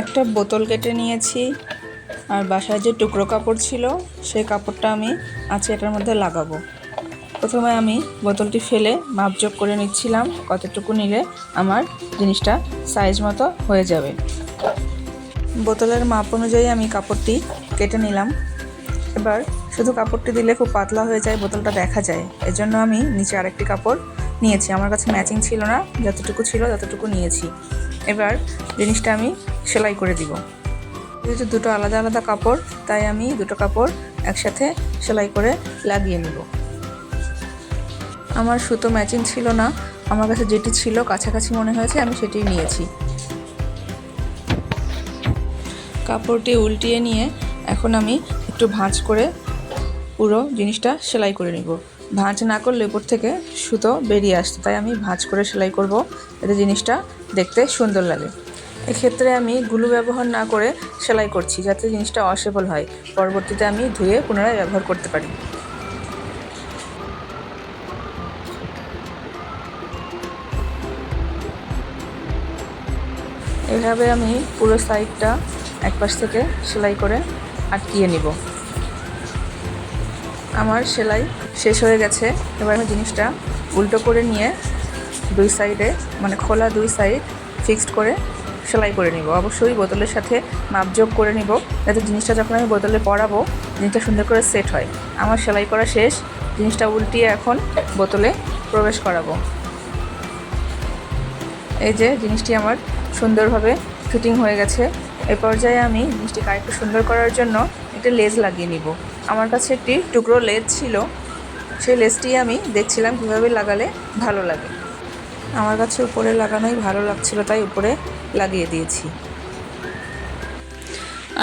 একটা বোতল কেটে নিয়েছি, আর বাসায় যে টুকরো কাপড় ছিল সেই কাপড়টা আমি এটার মধ্যে লাগাবো। প্রথমে আমি বোতলটি ফেলে মাপজোক করে নিচ্ছিলাম কতটুকু নিলে আমার জিনিসটা সাইজ মতো হয়ে যাবে। বোতলের মাপ অনুযায়ী আমি কাপড়টি কেটে নিলাম। এবার শুধু কাপড়টি দিলে খুব পাতলা হয়ে যায়, বোতলটা দেখা যায়, এজন্য আমি নিচে আরেকটি কাপড় নিয়েছি। আমার কাছে ম্যাচিং ছিল না, যতটুকু ছিল ততটুকু নিয়েছি। এবার জিনিসটা আমি সেলাই করে দিব। যেহেতু দুটো আলাদা আলাদা কাপড়, তাই আমি দুটো কাপড় একসাথে সেলাই করে লাগিয়ে নেব। আমার সুতো ম্যাচিং ছিল না, আমার কাছে যেটি ছিল কাছাকাছি মনে হয়েছে, আমি সেটিই নিয়েছি। কাপড়টি উল্টিয়ে নিয়ে এখন আমি একটু ভাঁজ করে পুরো জিনিসটা সেলাই করে নিব। ভাঁজ না করলে উপর থেকে সুতো বেরিয়ে আসতো, তাই আমি ভাঁজ করে সেলাই করব, এতে জিনিসটা দেখতে সুন্দর লাগে। এক্ষেত্রে আমি গ্লু ব্যবহার না করে সেলাই করছি, যাতে জিনিসটা ওয়াশেবল হয়, পরবর্তীতে আমি ধুয়ে পুনরায় ব্যবহার করতে পারি। এভাবে আমি পুরো সাইডটা একপাশ থেকে সেলাই করে আটকিয়ে নিব। আমার সেলাই শেষ হয়ে গেছে। এবার আমি জিনিসটা উল্টো করে নিয়ে দুই সাইডে মানে খোলা দুই সাইড ফিক্সড করে সেলাই করে নিব। অবশ্যই বোতলের সাথে মাপযোগ করে নিব, যাতে জিনিসটা যখন আমি বোতলে পরাবো জিনিসটা সুন্দর করে সেট হয়। আমার সেলাই করা শেষ, জিনিসটা উল্টিয়ে এখন বোতলে প্রবেশ করাবো। এই যে জিনিসটি আমার সুন্দরভাবে ফিটিং হয়ে গেছে। এই পর্যায়ে আমি জিনিসটিকে আরেকটু সুন্দর করার জন্য একটা লেজ লাগিয়ে নিব। আমার কাছে একটি টুকরো লেজ ছিল, সেই লেজটি আমি দেখছিলাম কীভাবে লাগালে ভালো লাগে। আমার কাছে উপরে লাগানোই ভালো লাগছিল, তাই উপরে লাগিয়ে দিয়েছি।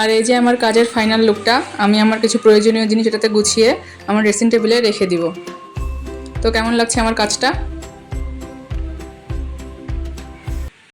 আর এই যে আমার কাজের ফাইনাল লুকটা, আমি আমার কিছু প্রয়োজনীয় জিনিস এটাতে গুছিয়ে আমার ড্রেসিং টেবিলে রেখে দিব। তো কেমন লাগছে আমার কাজটা?